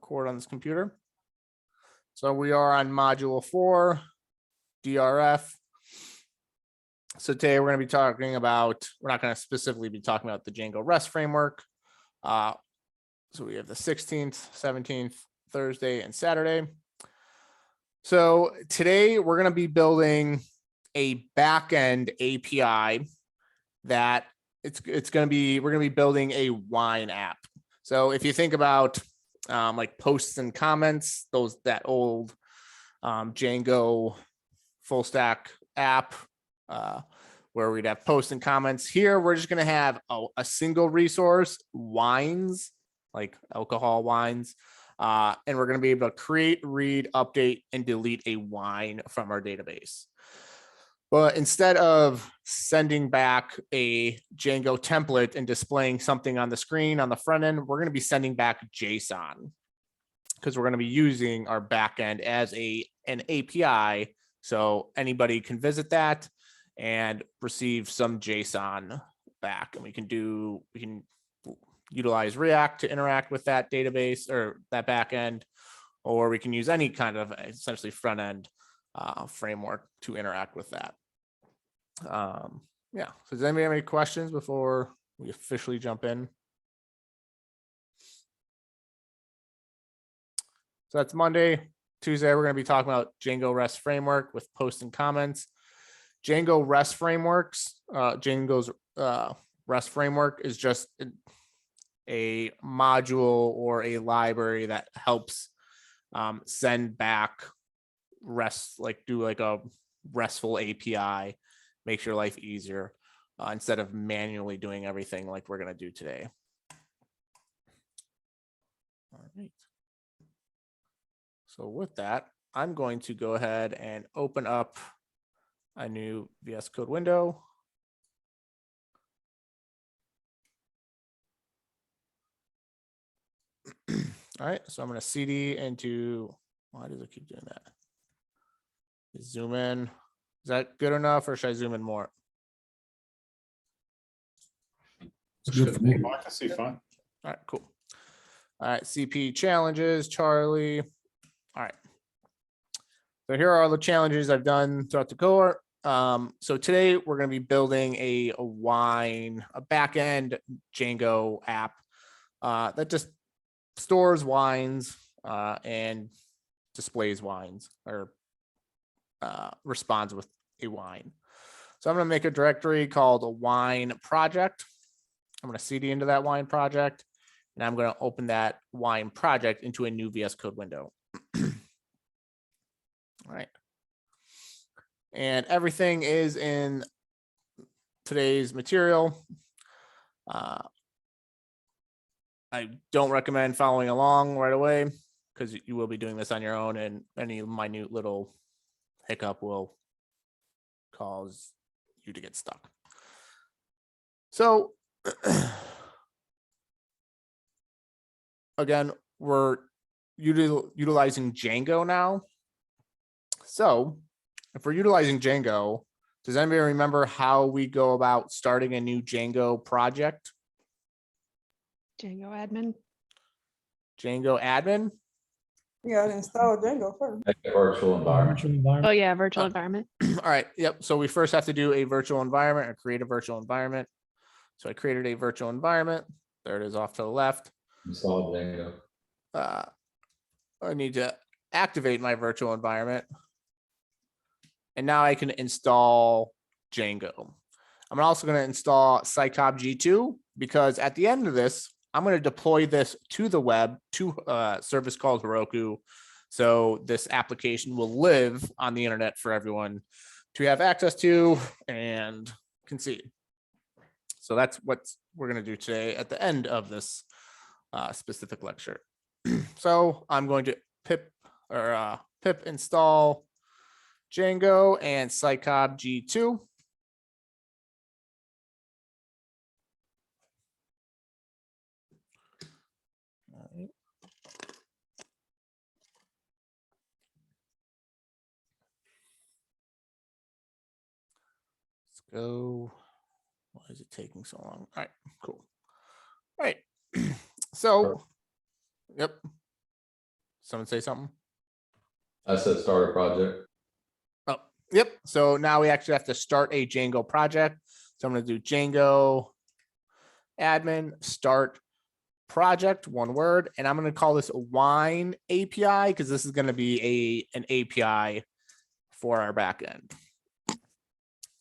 record on this computer. So we are on module 4, DRF. So today we're going to be talking about, we're not going to specifically be talking about the Django REST framework. So we have the 16th, 17th, Thursday, and Saturday. So today we're going to be building a backend API that we're going to be building a wine app. So if you think about like posts and comments, that old Django full stack app where we'd have posts and comments, here we're just going to have a single resource, wines, like alcohol wines, and we're going to be able to create, read, update, and delete a wine from our database. But instead of sending back a Django template and displaying something on the screen on the front end, we're going to be sending back JSON because we're going to be using our backend as an API. So anybody can visit that and receive some JSON back. And we can utilize React to interact with that database or that backend, or we can use any kind of essentially front end framework to interact with that. Yeah, so does anybody have any questions before we officially jump in? So that's Monday. Tuesday, we're going to be talking about Django REST framework with posts and comments. Django REST frameworks, Django's REST framework is just a module or a library that helps send back REST, like do like a RESTful API, makes your life easier instead of manually doing everything like we're going to do today. All right. So with that, I'm going to go ahead and open up a new VS Code window. All right, so I'm going to CD into, why does it keep doing that? Zoom in. Is that good enough, or should I zoom in more? It's good for me. I can see fine. All right, cool. All right, CP challenges, Charlie. All right. So here are all the challenges I've done throughout the cohort. So today we're going to be building a backend Django app that just stores wines and displays wines, or responds with a wine. So I'm going to make a directory called a wine project. I'm going to CD into that wine project, and I'm going to open that wine project into a new VS Code window. All right. And everything is in today's material. I don't recommend following along right away because you will be doing this on your own, and any minute little hiccup will cause you to get stuck. So again, we're utilizing Django now. So if we're utilizing Django, does anybody remember how we go about starting a new Django project? Django admin. Django admin? You gotta install Django first. Like a virtual environment. Oh yeah, virtual environment. All right, yep. So we first have to do a virtual environment or create a virtual environment. So I created a virtual environment. There it is off to the left. Install Django. I need to activate my virtual environment. And now I can install Django. I'm also going to install Cycop G2 because at the end of this, I'm going to deploy this to the web to a service called Heroku. So this application will live on the internet for everyone to have access to and can see. So that's what we're going to do today at the end of this specific lecture. So I'm going to pip install Django and Cycop G2. All right. Let's go. Why is it taking so long? All right, cool. All right. So, yep. someone say something? I said start a project. Oh, yep. So now we actually have to start a Django project. So I'm going to do Django admin start project, one word, and I'm going to call this wine API because this is going to be an API for our backend.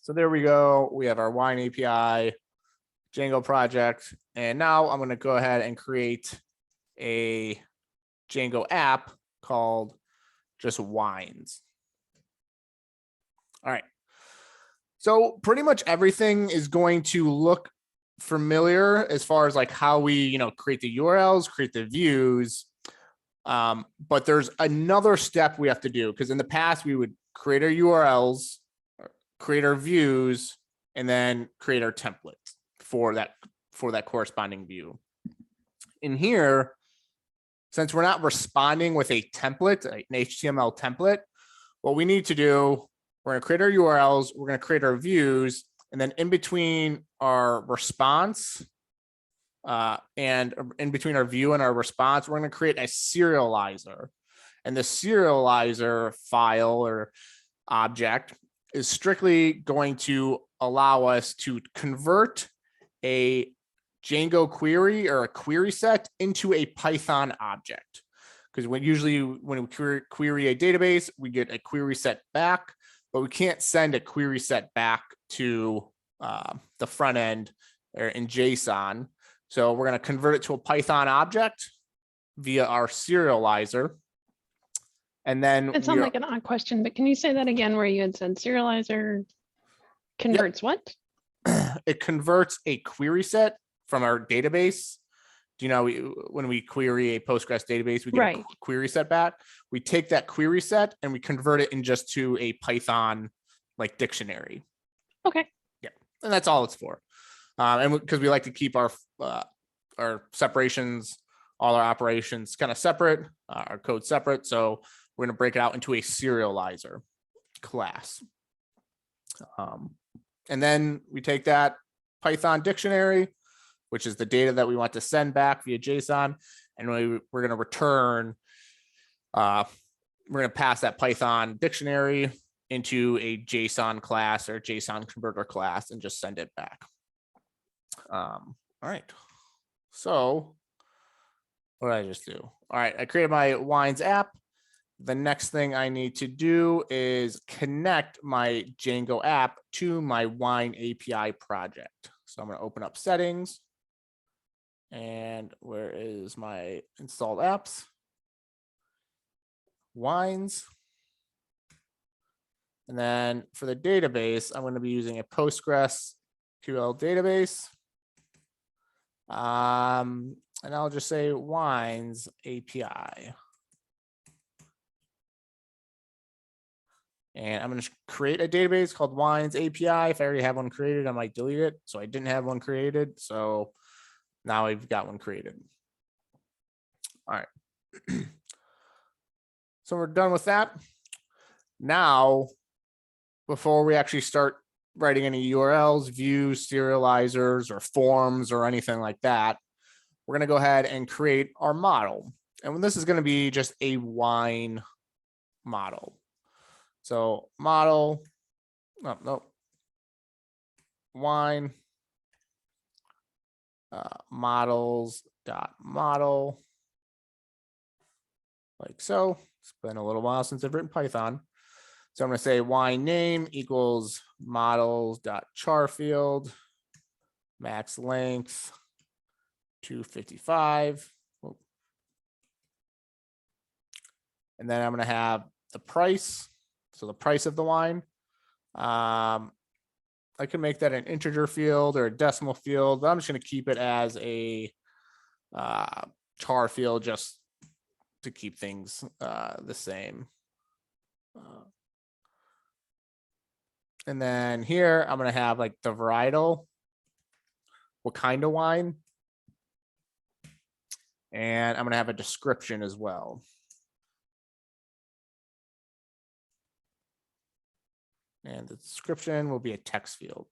So there we go. We have our wine API Django project, and now I'm going to go ahead and create a Django app called just wines. All right. So pretty much everything is going to look familiar as far as like how we, create the URLs, create the views. But there's another step we have to do because in the past we would create our URLs, create our views, and then create our template for that corresponding view. In here, since we're not responding with a template, an HTML template, what we need to do, we're going to create our URLs, we're going to create our views, and then in between our response and in between our view and our response, we're going to create a serializer. And the serializer file or object is strictly going to allow us to convert a Django query or a query set into a Python object. Because when we query a database, we get a query set back, but we can't send a query set back to the front end or in JSON. So we're going to convert it to a Python object via our serializer. And then It sounds like an odd question, but can you say that again where you had said serializer converts what? It converts a query set from our database. Do you know when we query a Postgres database, we get a query set back. We take that query set and we convert it in just to a Python like dictionary. Okay. Yeah, and that's all it's for. And because we like to keep our separations, all our operations kind of separate, our code separate. So we're going to break it out into a serializer class. And then we take that Python dictionary, which is the data that we want to send back via JSON. And we're going to return, we're going to pass that Python dictionary into a JSON class or JSON converter class and just send it back. All right. So what did I just do? All right. I created my wines app. The next thing I need to do is connect my Django app to my wine API project. So I'm going to open up settings. And where is my installed apps? Wines. And then for the database, I'm going to be using a PostgreSQL database. And I'll just say wines API. And I'm going to create a database called wines API. If I already have one created, I might delete it. So I didn't have one created. So now we've got one created. All right. So we're done with that. Now, before we actually start writing any URLs, views, serializers, or forms, or anything like that, we're going to go ahead and create our model. And this is going to be just a wine model. So model, wine models.model, like so. It's been a little while since I've written Python. So I'm going to say wine name equals models.char field, max length 255. And then I'm going to have the price. So the price of the wine. I can make that an integer field or a decimal field, but I'm just going to keep it as a char field just to keep things the same. And then here I'm going to have like the varietal, what kind of wine, and I'm going to have a description as well. And the description will be a text field.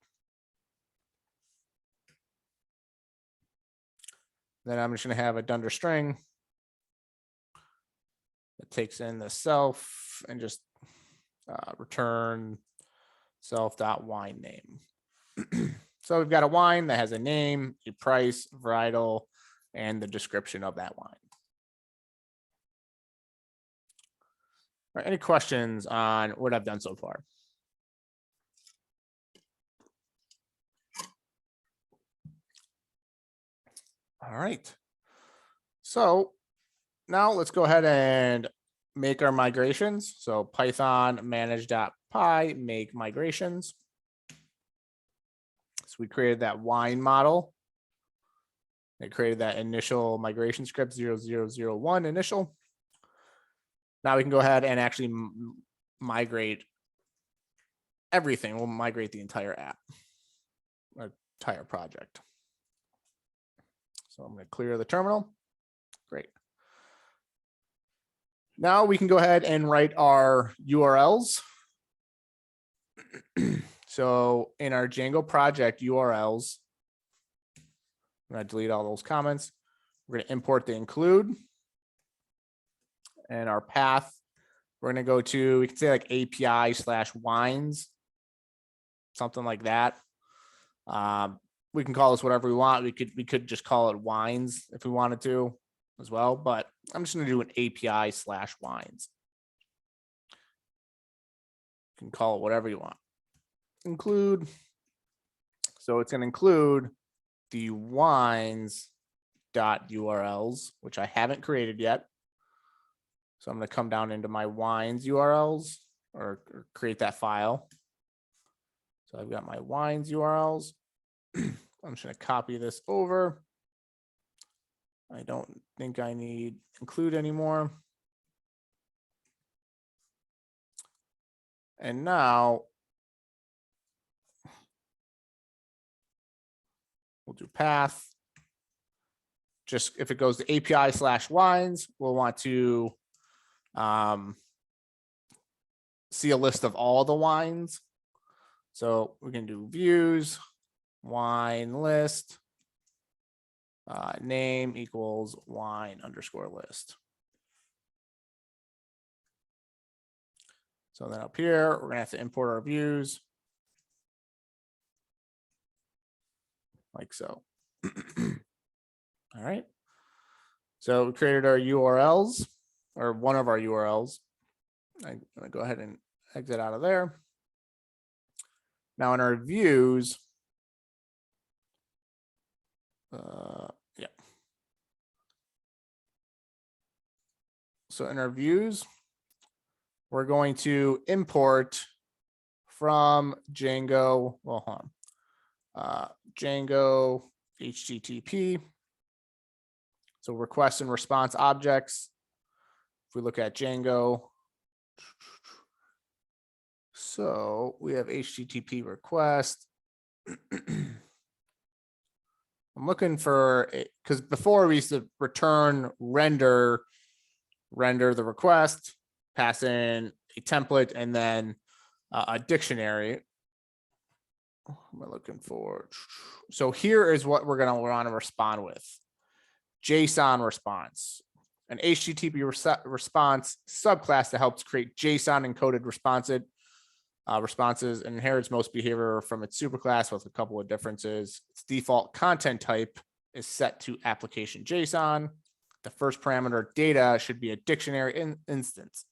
Then I'm just going to have a dunder string. It takes in the self and just return self.wine name. So we've got a wine that has a name, a price, varietal, and the description of that wine. All right, any questions on what I've done so far? All right. So now let's go ahead and make our migrations. So Python manage.py make migrations. So we created that wine model. It created that initial migration script 0001 initial. Now we can go ahead and actually migrate everything. We'll migrate the entire app, entire project. So I'm going to clear the terminal. Great. Now we can go ahead and write our URLs. So in our Django project URLs, I'm going to delete all those comments. We're going to import the include. And our path, we're going to go to, we can say like API/wines, something like that. We can call this whatever we want. We could just call it wines if we wanted to as well, but I'm just going to do an API/wines. You can call it whatever you want. Include. So it's going to include the wines.urls, which I haven't created yet. So I'm going to come down into my wines URLs or create that file. So I've got my wines URLs. I'm just going to copy this over. I don't think I need include anymore. And now we'll do path. Just if it goes to API/wines, we'll want to see a list of all the wines. So we can do views, wine list, name equals wine underscore list. So then up here, we're gonna have to import our views. Like so. All right. So we created our URLs, or one of our URLs. I'm gonna go ahead and exit out of there. Now in our views, yeah. So in our views, we're going to import from Django, well, hold on, Django HTTP. So request and response objects. If we look at Django, so we have HTTP request. I'm looking for, because before we used to return render the request, pass in a template, and then a dictionary. What am I looking for? So here is what we're going to want to respond with. JSON response, an HTTP response subclass that helps create JSON encoded responses and inherits most behavior from its superclass with a couple of differences. Its default content type is set to application JSON. The first parameter data should be a dictionary instance.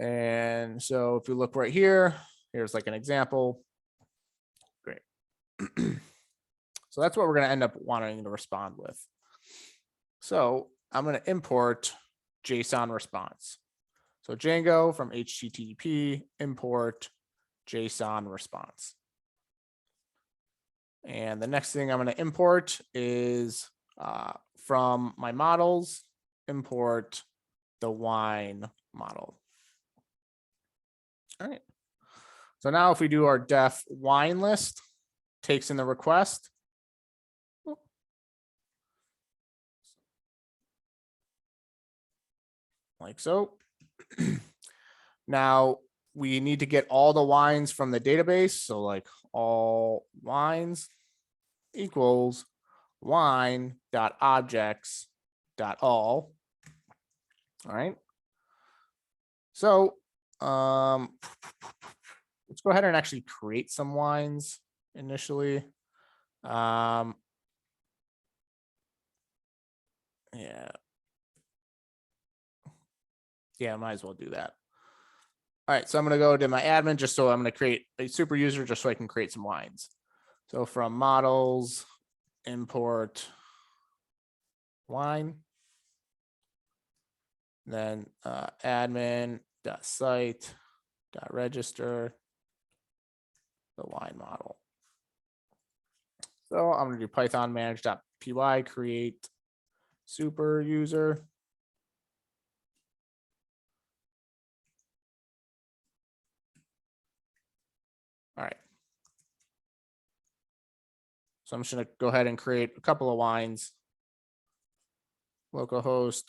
And so if you look right here, here's like an example. Great. So that's what we're going to end up wanting to respond with. So I'm going to import JSON response. So Django from HTTP import JSON response. And the next thing I'm going to import is from my models, import the wine model. All right. So now if we do our def wine list, takes in the request. Like so. Now we need to get all the wines from the database. So like all wines equals wine.objects.all. All right. So let's go ahead and actually create some wines initially. Yeah. Yeah, might as well do that. All right, so I'm going to go to my admin just so I'm going to create a super user just so I can create some wines. So from models, import wine. Then admin.site.register the wine model. So I'm going to do Python manage.py create super user. All right. So I'm just going to go ahead and create a couple of wines. Localhost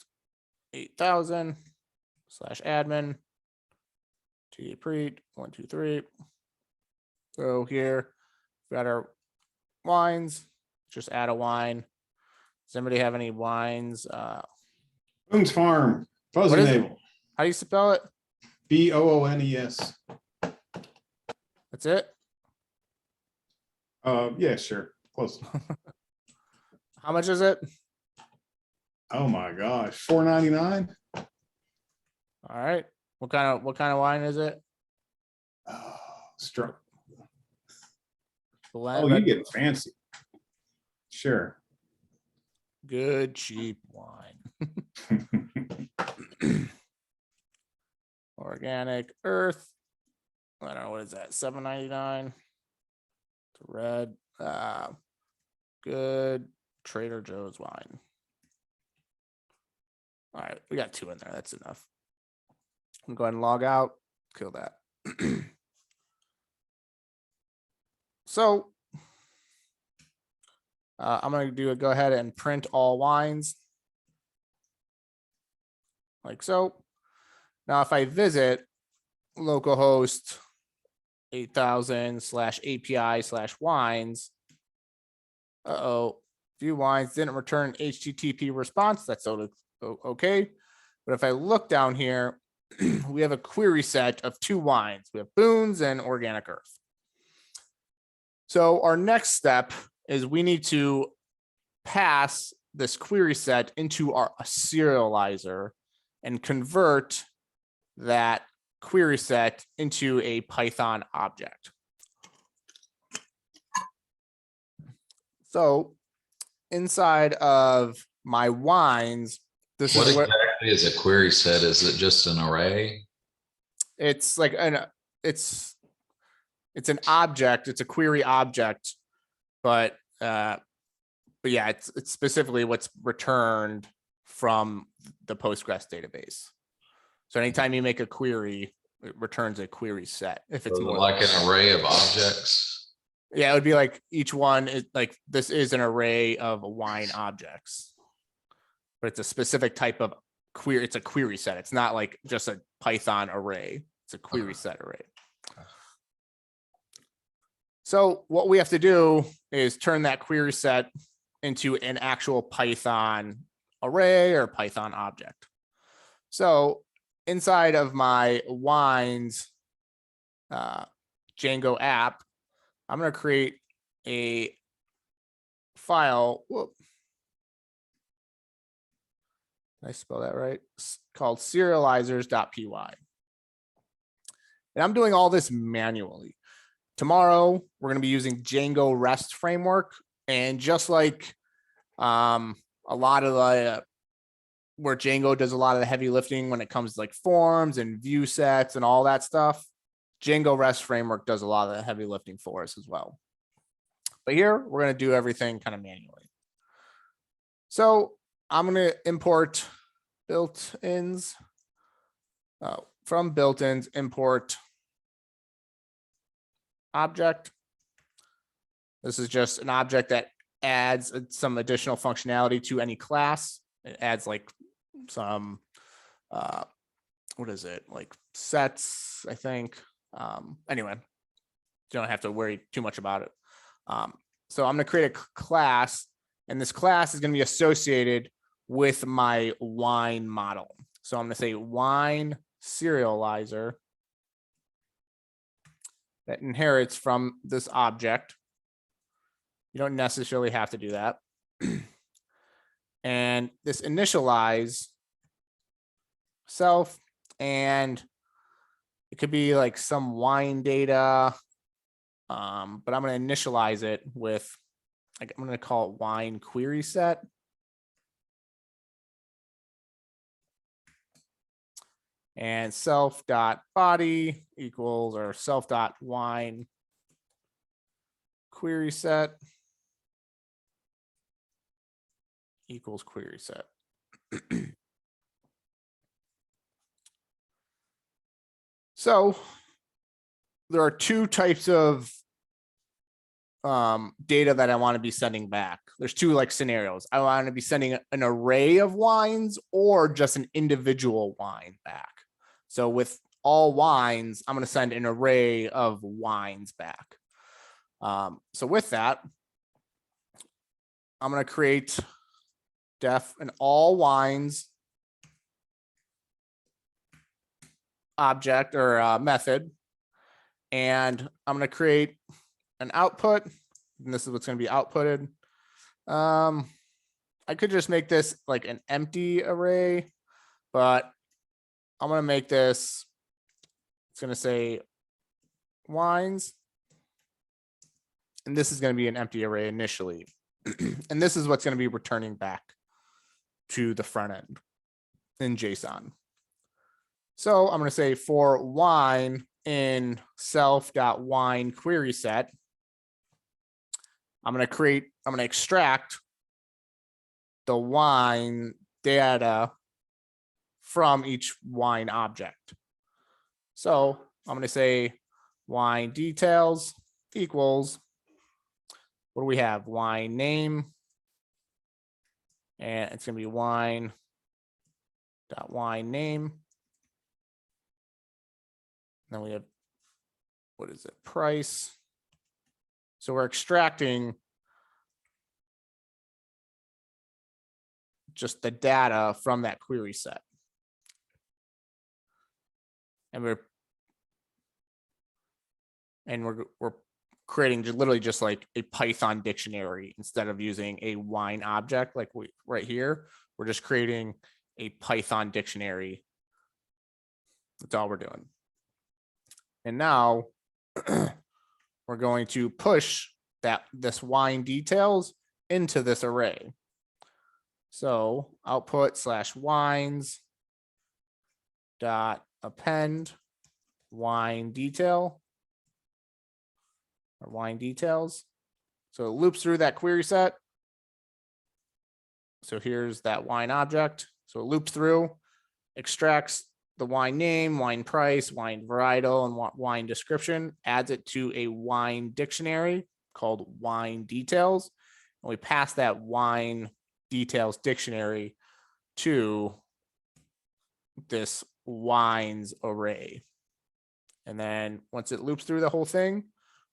8000 /admin pread 123. So here we got our wines. Just add a wine. Does anybody have any wines? Boone's Farm, What Fuzzy is it? Navel, How do you spell it? Boones. That's it. Yeah, sure, close. How much is it? Oh my gosh, $4.99. All right. What kind of wine is it? Oh, struck. Blend, Oh, you red- get fancy. Sure. good cheap wine. Organic earth. I don't know, what is that? $7.99. Red. Good Trader Joe's wine. All right, we got 2 in there. That's enough. I'm going to go ahead and log out. Kill that. So I'm going to go ahead and print all wines. Like so. Now, if I visit localhost 8000 /API/wines, view wines didn't return HTTP response. That's okay. But if I look down here, we have a query set of 2 wines. We have Boone's and Organic Earth. So our next step is we need to pass this query set into our serializer and convert that query set into a Python object. So inside of my wines, this What is what exactly is a query set? Is it just an array? it's like it's an object, it's a query object, but yeah, it's specifically what's returned from the Postgres database. So anytime you make a query, it returns a query set. If it's more Like an array of objects? yeah, it would be like each one is like, this is an array of wine objects, but it's a specific type of query. It's a query set. It's not like just a Python array. It's a query set array. So what we have to do is turn that query set into an actual Python array or Python object. So inside of my wines Django app, I'm going to create a file. Whoop. Did I spell that right? It's called serializers.py. And I'm doing all this manually. Tomorrow, we're going to be using Django REST framework. And just like a lot of the, where Django does a lot of the heavy lifting when it comes to like forms and view sets and all that stuff, Django REST framework does a lot of the heavy lifting for us as well. But here, we're going to do everything kind of manually. So I'm going to import built-ins. From built-ins, import object. This is just an object that adds some additional functionality to any class. It adds like some, what is it? Like sets, I think. Anyway, you don't have to worry too much about it. So I'm going to create a class, and this class is going to be associated with my wine model. So I'm going to say wine serializer that inherits from this object. You don't necessarily have to do that. And this initialize self, and it could be like some wine data, but I'm going to initialize it with, like, I'm going to call it wine query set. And self dot body equals, or self dot wine query set equals query set. So there are two types of data that I want to be sending back. There's two like scenarios. I want to be sending an array of wines or just an individual wine back. So with all wines, I'm going to send an array of wines back. So with that, I'm going to create def an all wines object or method. And I'm going to create an output. And this is what's going to be outputted. I could just make this like an empty array, but I'm going to make this, it's going to say wines. And this is going to be an empty array initially. And this is what's going to be returning back to the front end in JSON. So I'm going to say for wine in self.wine query set, I'm going to extract the wine data from each wine object. So I'm going to say wine details equals, what do we have? Wine name. And it's going to be wine dot wine name. Then we have, what is it? Price. So we're extracting just the data from that query set. And we're creating literally just like a Python dictionary instead of using a wine object like right here. We're just creating a Python dictionary. That's all we're doing. And now we're going to push this wine details into this array. So output / wines dot append wine detail or wine details. So it loops through that query set. So here's that wine object. So it loops through, extracts the wine name, wine price, wine varietal, and wine description, adds it to a wine dictionary called wine details. And we pass that wine details dictionary to this wines array. And then once it loops through the whole thing,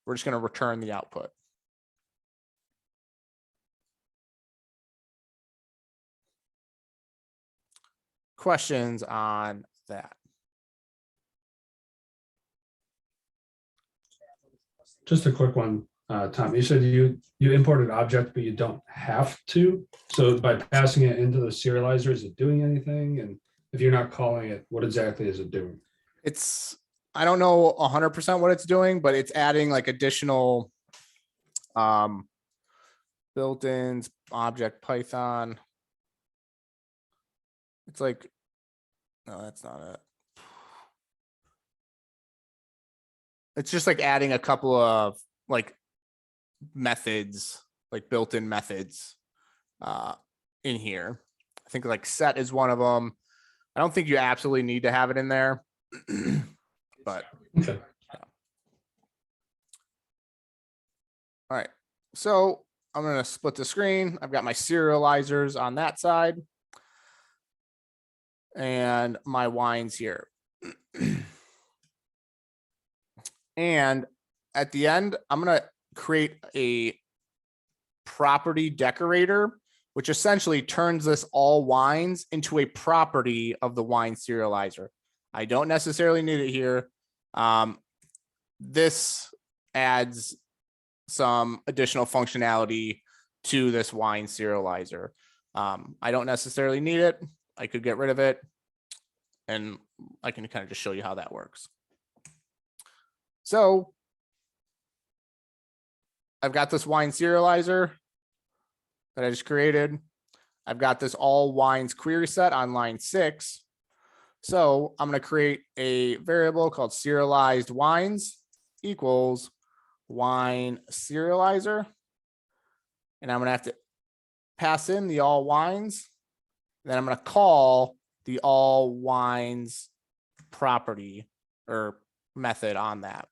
we're just going to return the output. Questions on that? Just a quick one, Tom. You said you imported object, but you don't have to. So by passing it into the serializer, is it doing anything? And if you're not calling it, what exactly is it doing? I don't know 100% what it's doing, but it's adding like additional built-ins, object Python. It's like, no, that's not it. It's just like adding a couple of like methods, like built-in methods in here. I think like set is one of them. I don't think you absolutely need to have it in there, but Okay. yeah. All right, so I'm going to split the screen. I've got my serializers on that side and my wines here. And at the end, I'm going to create a property decorator which essentially turns this all wines into a property of the wine serializer. I don't necessarily need it here. This adds some additional functionality to this wine serializer. I don't necessarily need it. I could get rid of it, and I can kind of just show you how that works. So I've got this wine serializer that I just created. I've got this all wines query set on line 6. So I'm going to create a variable called serialized wines equals wine serializer. And I'm going to have to pass in the all wines. Then I'm going to call the all wines property or method on that.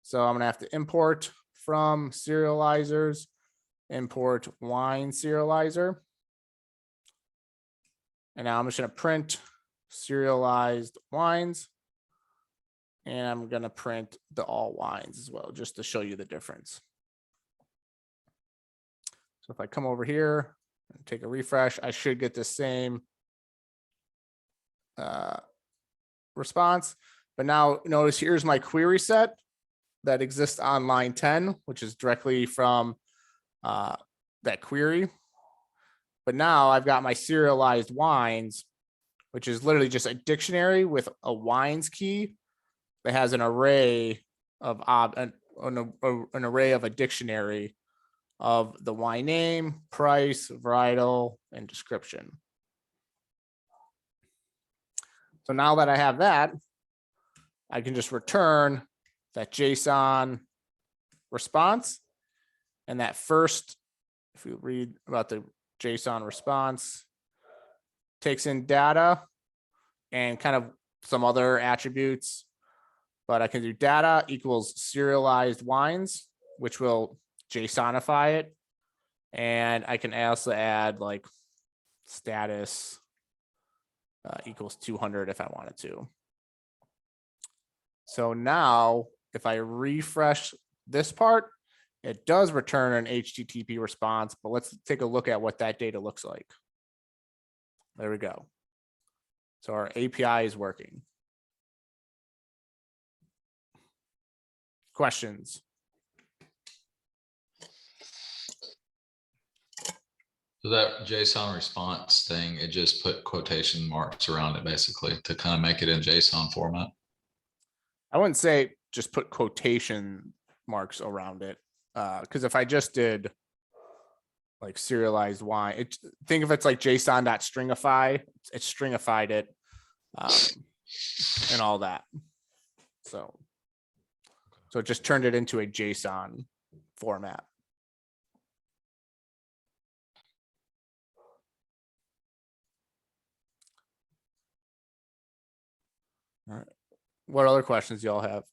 So I'm going to have to import from serializers, import wine serializer. And now I'm just going to print serialized wines. And I'm going to print the all wines as well, just to show you the difference. So if I come over here and take a refresh, I should get the same response. But now notice here's my query set that exists on line 10, which is directly from that query. But now I've got my serialized wines, which is literally just a dictionary with a wines key that has an array of an array of a dictionary of the wine name, price, varietal, and description. So now that I have that, I can just return that JSON response. And that first, if you read about the JSON response, takes in data and kind of some other attributes, but I can do data equals serialized wines, which will JSONify it. And I can also add like status equals 200 if I wanted to. So now if I refresh this part, it does return an HTTP response, but let's take a look at what that data looks like. There we go. So our API is working. Questions? So that JSON response thing, it just put quotation marks around it basically to kind of make it in JSON format. I wouldn't say just put quotation marks around it. Because if I just did like serialized wine, think of it's like JSON.stringify, it stringified it and all that. So it just turned it into a JSON format. All right. What other questions y'all have?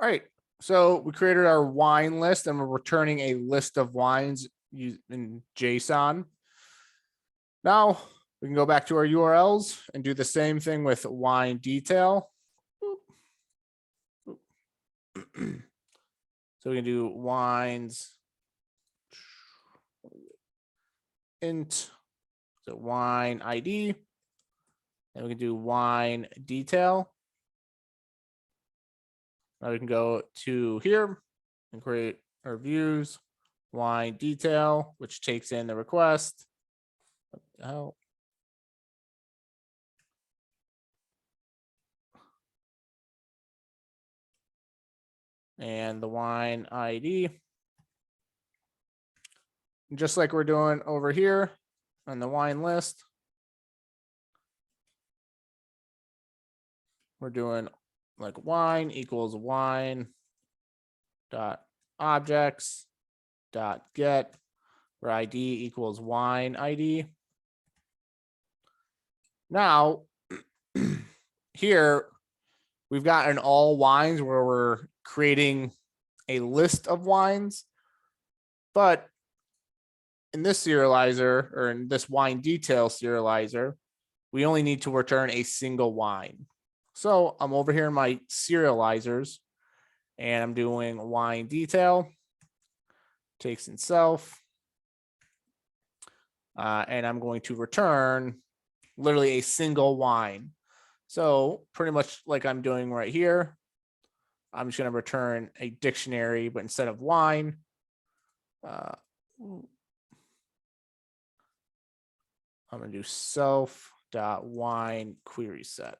All right, so we created our wine list and we're returning a list of wines in JSON. Now we can go back to our URLs and do the same thing with wine detail. So we can do wines int, so wine ID, and we can do wine detail. Now we can go to here and create our views, wine detail, which takes in the request. What the hell? And the wine ID. Just like we're doing over here on the wine list, we're doing like wine equals wine dot objects dot get where ID equals wine ID. Now here we've got an all wines where we're creating a list of wines, but in this serializer or in this wine detail serializer, we only need to return a single wine. So I'm over here in my serializers and I'm doing wine detail, takes in self. And I'm going to return literally a single wine. So pretty much like I'm doing right here, I'm just going to return a dictionary, but instead of wine, I'm going to do self.wine query set.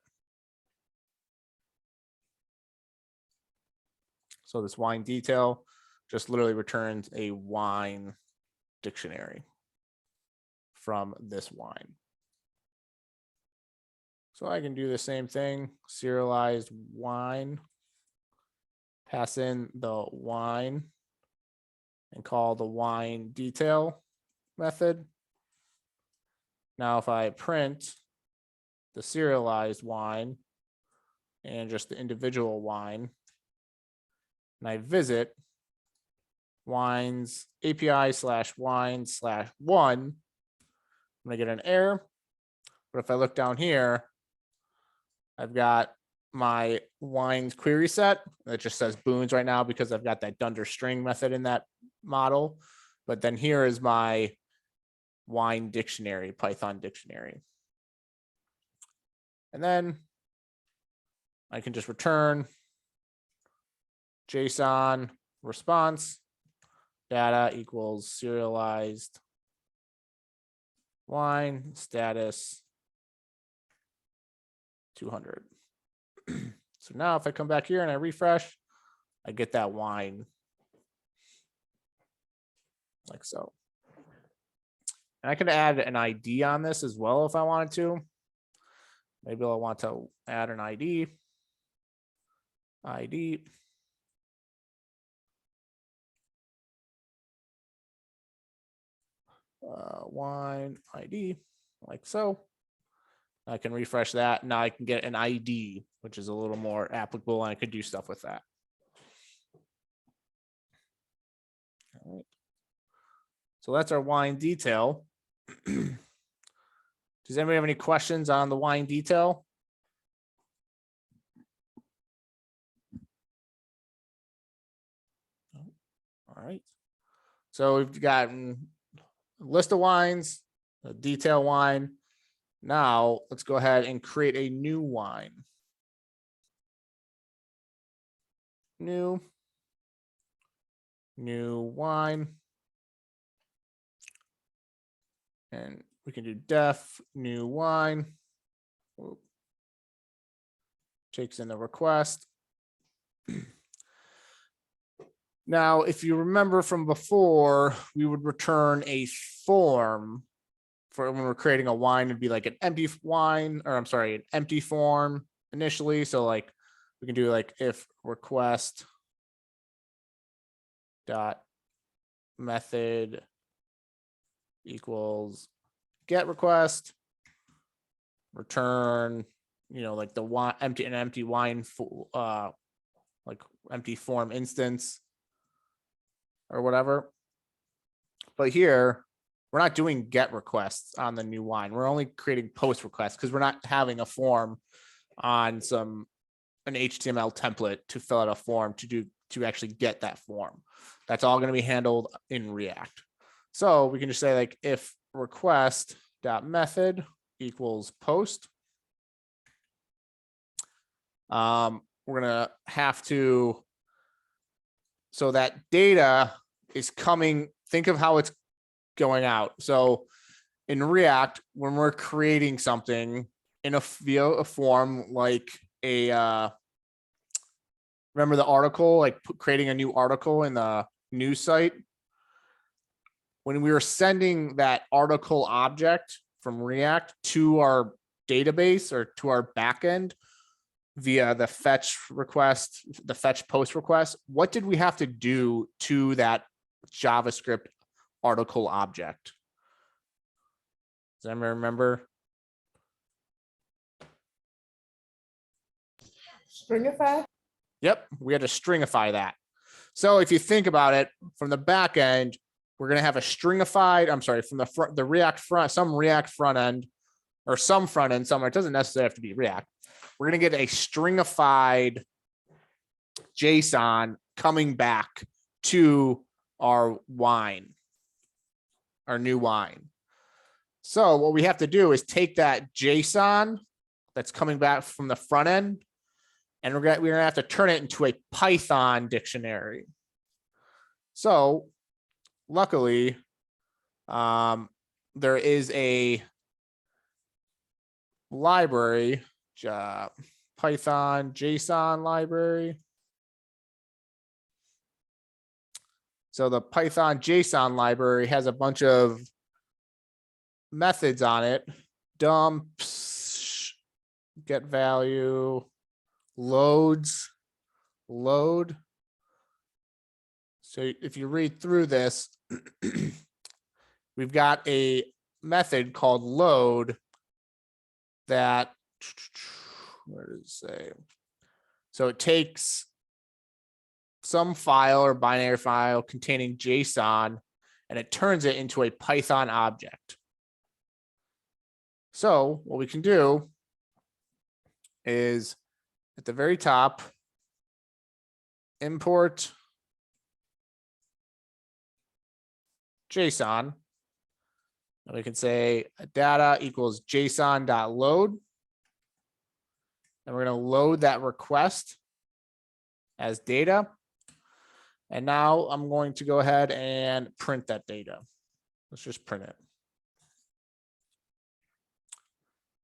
So this wine detail just literally returns a wine dictionary from this wine. So I can do the same thing, serialized wine, pass in the wine and call the wine detail method. Now, if I print the serialized wine and just the individual wine, and I visit wines API/wine/1, I'm gonna get an error. But if I look down here, I've got my wines query set that just says boons right now because I've got that dunder string method in that model. But then here is my wine dictionary, Python dictionary. And then I can just return JSON response data equals serialized wine status 200. So now if I come back here and I refresh, I get that wine like so. And I can add an ID on this as well if I wanted to. Maybe I want to add an ID. Wine ID like so. I can refresh that. Now I can get an ID, which is a little more applicable, and I could do stuff with that. All right. So that's our wine detail. Does anybody have any questions on the wine detail? All right. So we've got a list of wines, a detail wine. Now let's go ahead and create a new wine. New wine. And we can do def new wine. Takes in the request. Now, if you remember from before, we would return a form for when we're creating a wine. It'd be like an empty wine, or I'm sorry, an empty form initially. So like we can do like if request dot method equals get request, return, you know, like the wine empty wine like empty form instance or whatever. But here we're not doing get requests on the new wine. We're only creating post requests because we're not having a form on an HTML template to fill out a form to actually get that form. That's all going to be handled in React. So we can just say like if request dot method equals post. We're gonna have to, so that data is coming, think of how it's going out. So in React, when we're creating something via a form like a remember the article, like creating a new article in the news site, when we were sending that article object from React to our database or to our backend via the fetch request, the fetch post request, what did we have to do to that JavaScript article object? Does anyone remember? Stringify? Yep, we had to stringify that. So if you think about it, from the back end, we're going to have a stringified, I'm sorry, from the front, the React front, some React front end or some front end somewhere. It doesn't necessarily have to be React. we're gonna get a stringified JSON coming back to our wine, our new wine. So what we have to do is take that JSON that's coming back from the front end, and we're gonna have to turn it into a Python dictionary. So luckily, there is a library, Python JSON library. So the Python JSON library has a bunch of methods on it: dumps, get value, loads, load. So if you read through this, we've got a method called load that, where does it say? So it takes some file or binary file containing JSON and it turns it into a Python object. So what we can do is at the very top, import JSON. And we can say data equals JSON.load. And we're going to load that request as data. And now I'm going to go ahead and print that data. Let's just print it.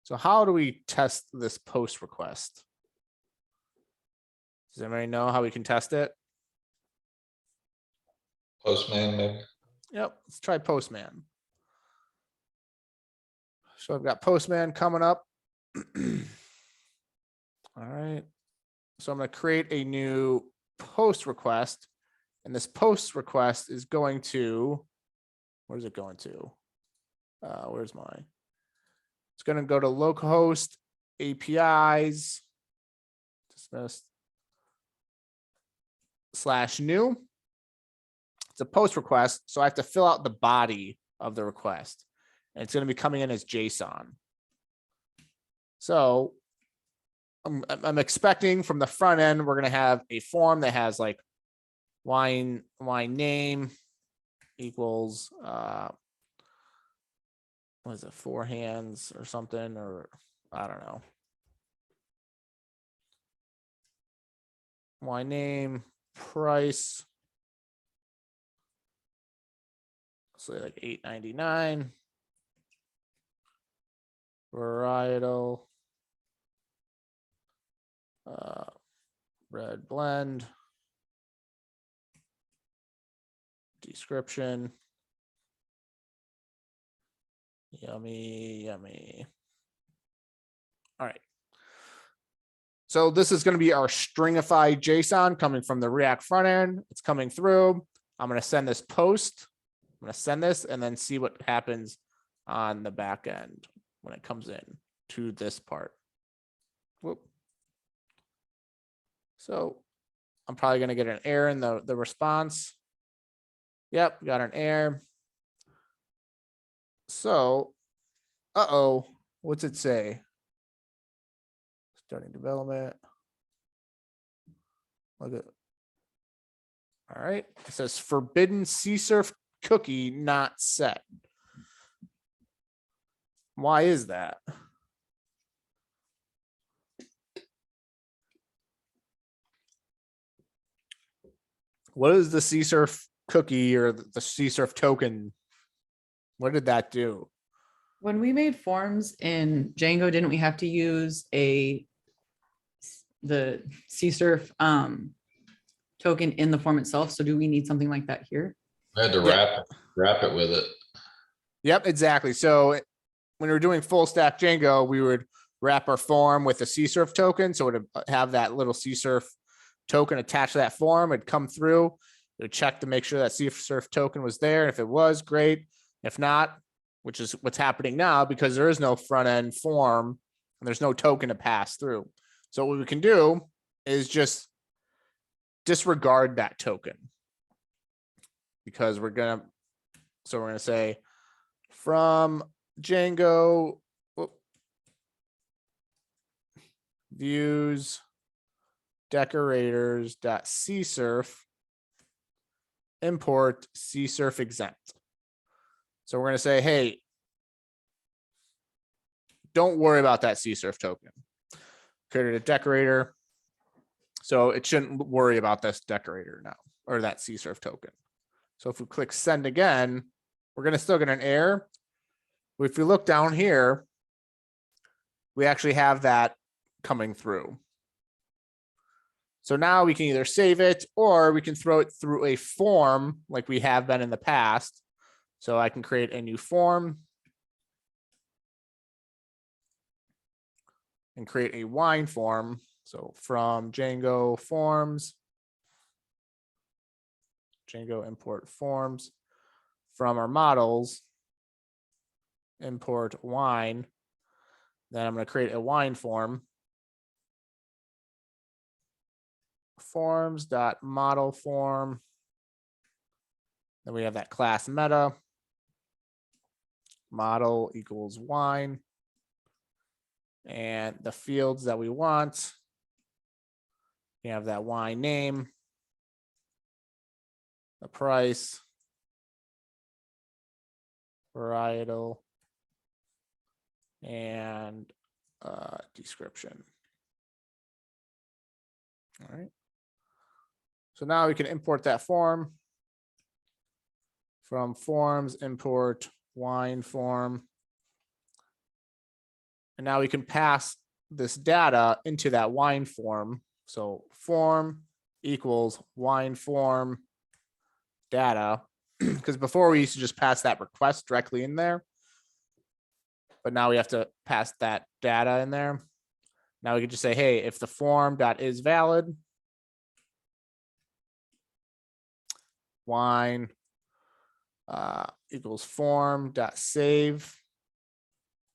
So how do we test this post request? Does anybody know how we can test it? Postman, maybe. Yep, let's try Postman. So I've got Postman coming up. All right. So I'm going to create a new post request. And this post request is going to, where's it going to? Where's mine? It's going to go to localhost APIs, dismissed, /new. It's a post request, so I have to fill out the body of the request. And it's going to be coming in as JSON. So I'm expecting from the front end, we're going to have a form that has like wine name equals, what is it, 4 hands or something, or I don't know. Wine name, price, say like $8.99. Varietal, red blend, description, yummy, yummy. All right. So this is going to be our stringified JSON coming from the React front end. It's coming through. I'm going to send this post. I'm going to send this and then see what happens on the back end when it comes in to this part. Whoop. So I'm probably going to get an error in the response. Yep, got an error. So, what's it say? Starting development. Look at. All right, it says forbidden CSRF cookie not set. Why is that? What is the CSRF cookie or the CSRF token? What did that do? When we made forms in Django, didn't we have to use the CSRF token in the form itself? So do we need something like that here? I had to wrap it with it. Yep, exactly. So when we were doing full stack Django, we would wrap our form with a CSRF token. So it would have that little CSRF token attached to that form. It'd come through. It would check to make sure that CSRF token was there. And if it was, great. If not, which is what's happening now because there is no front end form and there's no token to pass through. So what we can do is just disregard that token because we're going to say from Django views decorators dot csurf import csurf exempt. So we're going to say, hey, don't worry about that csurf token. Created a decorator. So it shouldn't worry about this decorator now, or that csurf token. So if we click send again, we're going to still get an error. If we look down here, we actually have that coming through. So now we can either save it or we can throw it through a form like we have been in the past. So I can create a new form and create a wine form. So from Django forms, Django import forms, from our models, import wine. Then I'm going to create a wine form. Forms.model form. Then we have that class meta. Model equals wine. And the fields that we want. We have that wine name, the price, varietal, and description. All right. So now we can import that form. From forms, import wine form. And now we can pass this data into that wine form. So form equals wine form data, because before we used to just pass that request directly in there. But now we have to pass that data in there. Now we can just say, hey, if the form dot is valid, wine equals form dot save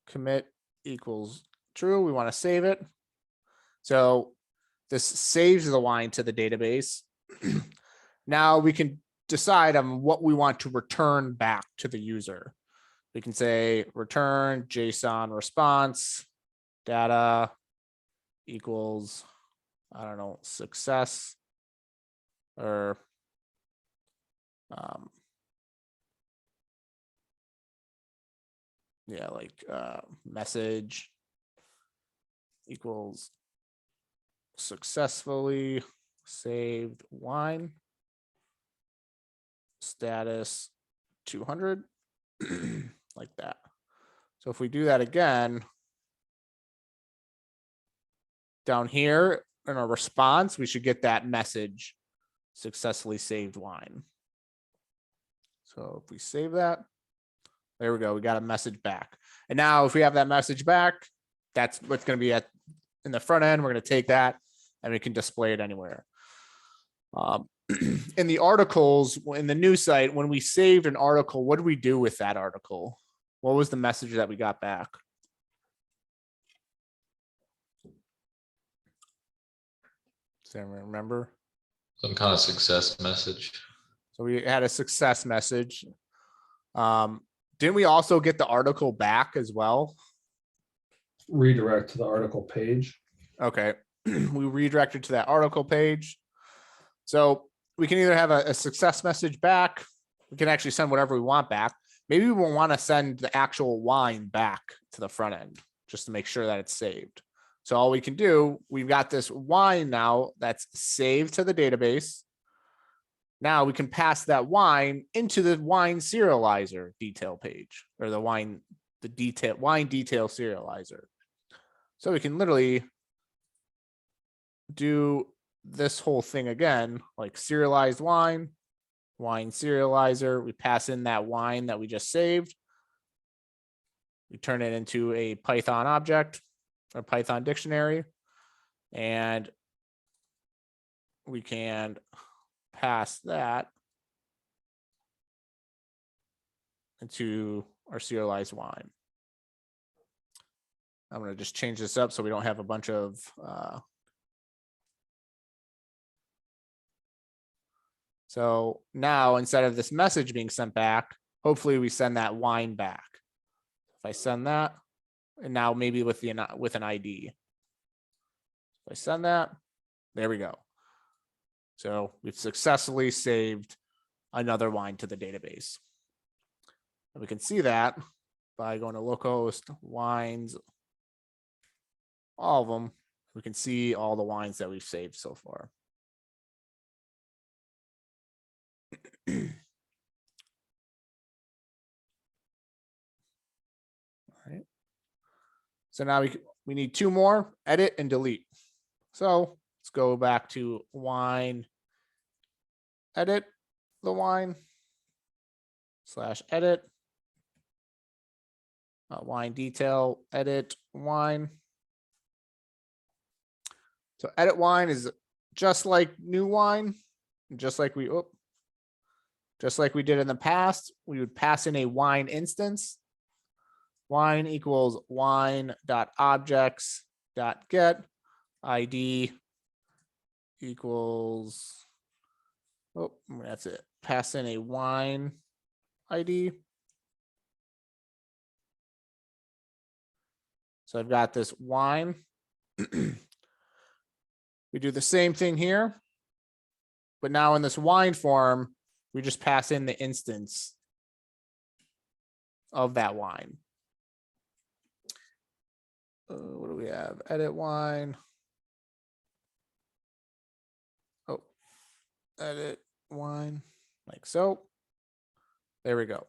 commit equals true. We want to save it. So this saves the wine to the database. Now we can decide on what we want to return back to the user. We can say return JSON response data equals, I don't know, success, or yeah, like message equals successfully saved wine, status 200, like that. So if we do that again, down here in our response, we should get that message, successfully saved wine. So if we save that, there we go. We got a message back. And now if we have that message back, that's what's going to be in the front end. We're going to take that and we can display it anywhere. In the articles, in the news site, when we saved an article, what do we do with that article? What was the message that we got back? Does anyone remember? Some kind of success message. So we had a success message. Didn't we also get the article back as well? Redirect to the article page. Okay, we redirected to that article page. So we can either have a success message back. We can actually send whatever we want back. Maybe we will want to send the actual wine back to the front end just to make sure that it's saved. So all we can do, we've got this wine now that's saved to the database. Now we can pass that wine into the wine serializer detail page, or the wine detail serializer. So we can literally do this whole thing again, like serialized wine serializer. We pass in that wine that we just saved. We turn it into a Python object or Python dictionary, and we can pass that into our serialized wine. I'm going to just change this up so we don't have a bunch of so now instead of this message being sent back, hopefully we send that wine back. If I send that, and now maybe with an ID. I send that. There we go. So we've successfully saved another wine to the database. And we can see that by going to localhost wines, all of them. We can see all the wines that we've saved so far. All right. So now we need two more, edit and delete. So let's go back to wine, edit the wine / edit. Wine detail, edit wine. So edit wine is just like new wine, just like we did in the past. We would pass in a wine instance. Wine equals wine.objects.get ID equals, that's it. Pass in a wine ID. So I've got this wine. We do the same thing here, but now in this wine form, we just pass in the instance of that wine. What do we have? Edit wine. Oh, edit wine, like so. There we go.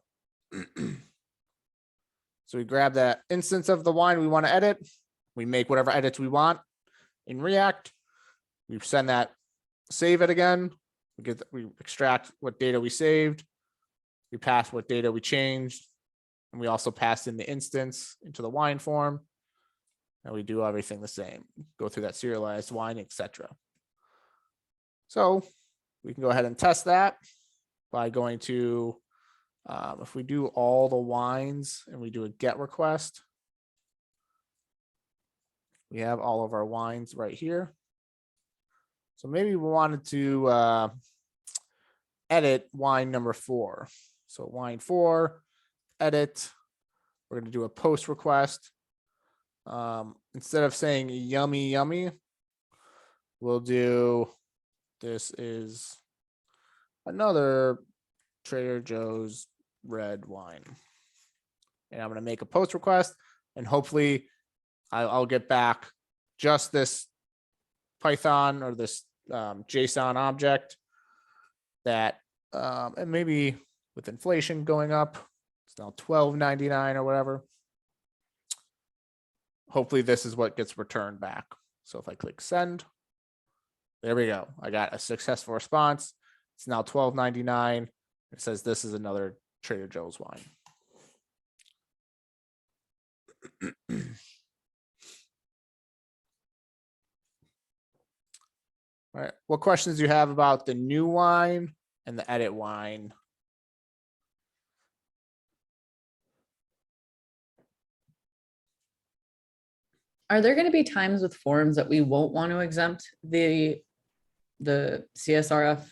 So we grab that instance of the wine we want to edit. We make whatever edits we want in React. We send that, save it again. We extract what data we saved. We pass what data we changed. And we also pass in the instance into the wine form. And we do everything the same. Go through that serialized wine, etc. So we can go ahead and test that by going to, if we do all the wines and we do a GET request, we have all of our wines right here. So maybe we wanted to edit wine number 4. So wine 4, edit. We're going to do a post request. Instead of saying yummy, yummy, we'll do, this is another Trader Joe's red wine. And I'm going to make a post request, and hopefully I'll get back just this Python or this JSON object that, and maybe with inflation going up, it's now $12.99 or whatever. Hopefully this is what gets returned back. So if I click send, there we go. I got a successful response. It's now $12.99. It says this is another Trader Joe's wine. All right. What questions do you have about the new wine and the edit wine? Are there going to be times with forms that we won't want to exempt the CSRF?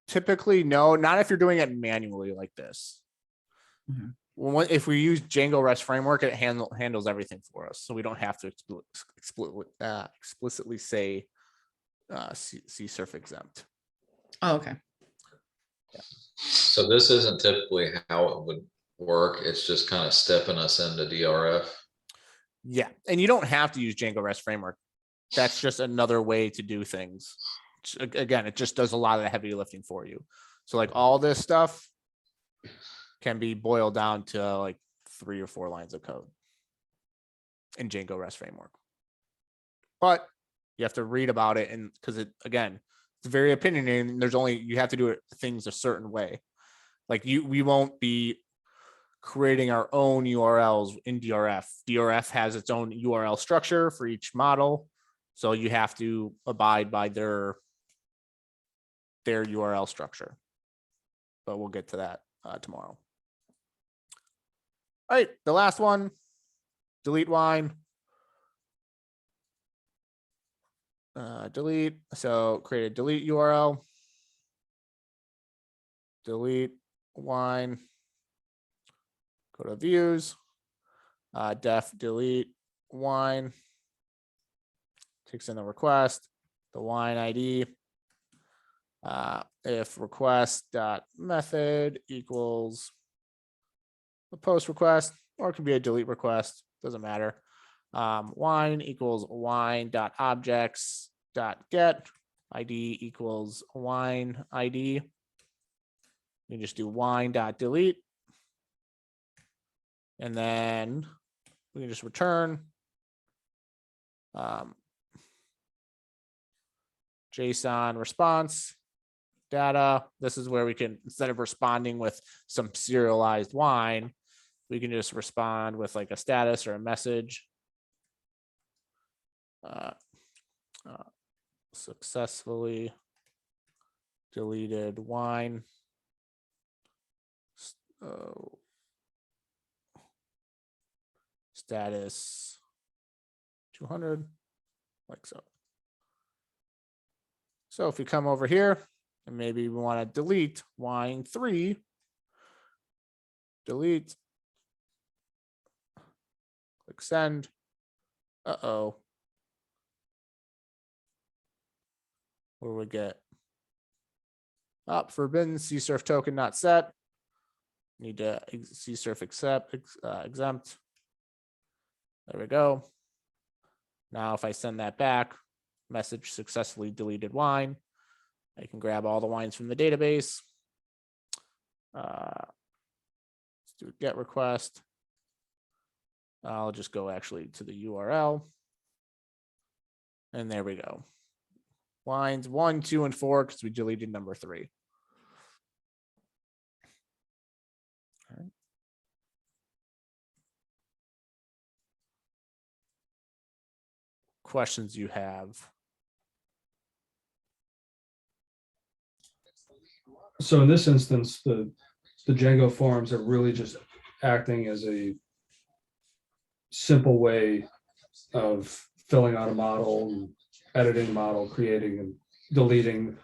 Typically, no, not if you're doing it manually like this. Mhm. Well, if we use Django REST framework, it handles everything for us. So we don't have to explicitly say CSRF exempt. Oh, okay. So this isn't typically how it would work. It's just kind of stepping us into DRF. Yeah, and you don't have to use Django REST framework. That's just another way to do things. Again, it just does a lot of the heavy lifting for you. So like all this stuff can be boiled down to like 3 or 4 lines of code in Django REST framework. But you have to read about it, and because it, again, it's very opinionated, and there's only, you have to do it things a certain way. Like we won't be creating our own URLs in DRF. DRF has its own URL structure for each model. So you have to abide by their URL structure. But we'll get to that tomorrow. All right, the last one, delete wine. Delete, so create a delete URL. Delete wine. Go to views, def delete wine. takes in the request, the wine ID. If request dot method equals a post request, or it could be a delete request, doesn't matter. Wine equals wine dot objects dot get ID equals wine ID. You just do wine dot delete, and then we can just return JSON response data. This is where we can, instead of responding with some serialized wine, we can just respond with like a status or a message. Successfully deleted wine. Status 200, like so. So if we come over here and maybe we want to delete wine 3, delete, click send. Uh-oh. What do we get? Forbidden CSRF token not set. Need to CSRF accept exempt. There we go. Now if I send that back, message successfully deleted wine, I can grab all the wines from the database. Let's do a get request. I'll just go actually to the URL. And there we go. Wines 1, 2, and 4, because we deleted number 3. All right. Questions you have? So in this instance, the Django forms are really just acting as a simple way of filling out a model, editing the model, creating and deleting.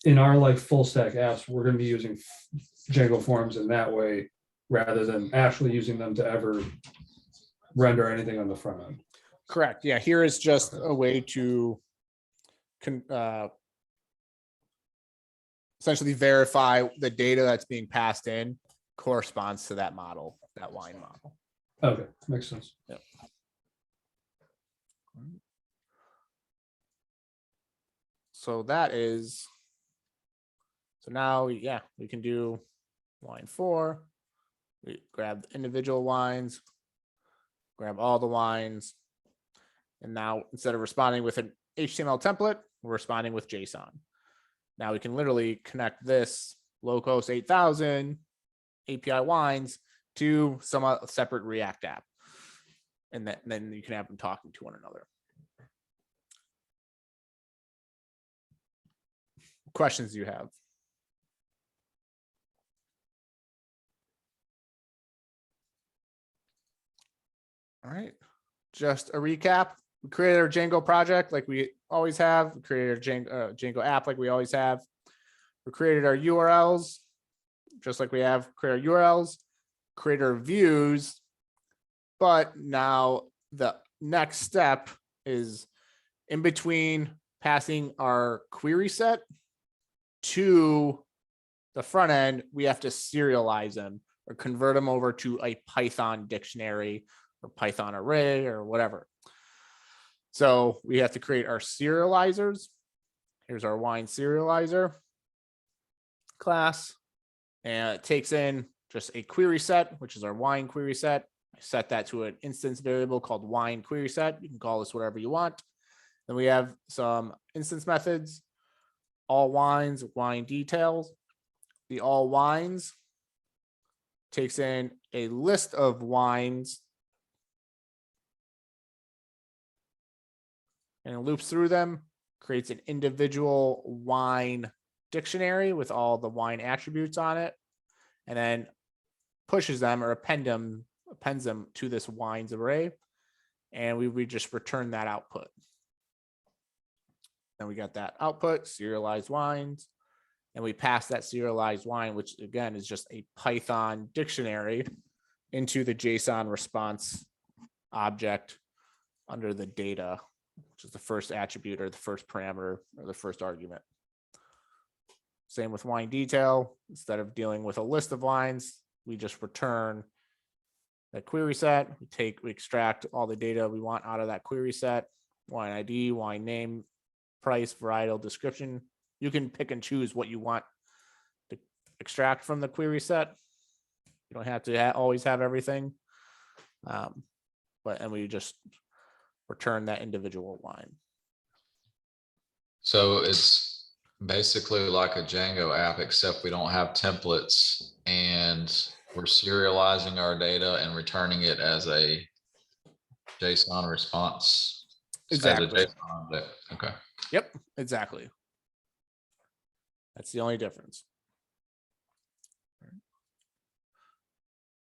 In our like full stack apps, we're going to be using Django forms in that way rather than actually using them to ever render anything on the front end. Correct. Yeah, here is just a way to essentially verify the data that's being passed in corresponds to that model, that wine model. Okay, makes sense. Yep. So that is, so now, yeah, we can do wine 4. We grab the individual wines, grab all the wines. And now instead of responding with an HTML template, we're responding with JSON. Now we can literally connect this Locos 8000 API wines to some separate React app. And then you can have them talking to one another. Questions you have? All right, just a recap. We created our Django project like we always have. We created our Django app like we always have. We created our URLs just like we have. Create our URLs, create our views. But now the next step is in between passing our query set to the front end, we have to serialize them or convert them over to a Python dictionary or Python array or whatever. So we have to create our serializers. Here's our wine serializer class. And it takes in just a query set, which is our wine query set. I set that to an instance variable called wine query set. You can call this whatever you want. Then we have some instance methods, all wines, wine details. The all wines takes in a list of wines and it loops through them, creates an individual wine dictionary with all the wine attributes on it, and then pushes them or appends them to this wines array. And we just return that output. Then we got that output, serialized wines, and we pass that serialized wine, which again is just a Python dictionary, into the JSON response object under the data which is the first attribute or the first parameter or the first argument. Same with line detail. Instead of dealing with a list of lines, we just return that query set. We extract all the data we want out of that query set. Line ID, line name, price, varietal, description. You can pick and choose what you want to extract from the query set. You don't have to always have everything. And we just return that individual line. So it's basically like a Django app, except we don't have templates and we're serializing our data and returning it as a JSON response. as a Exactly. JSON object. Okay. Yep, exactly. That's the only difference.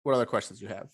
What other questions you have?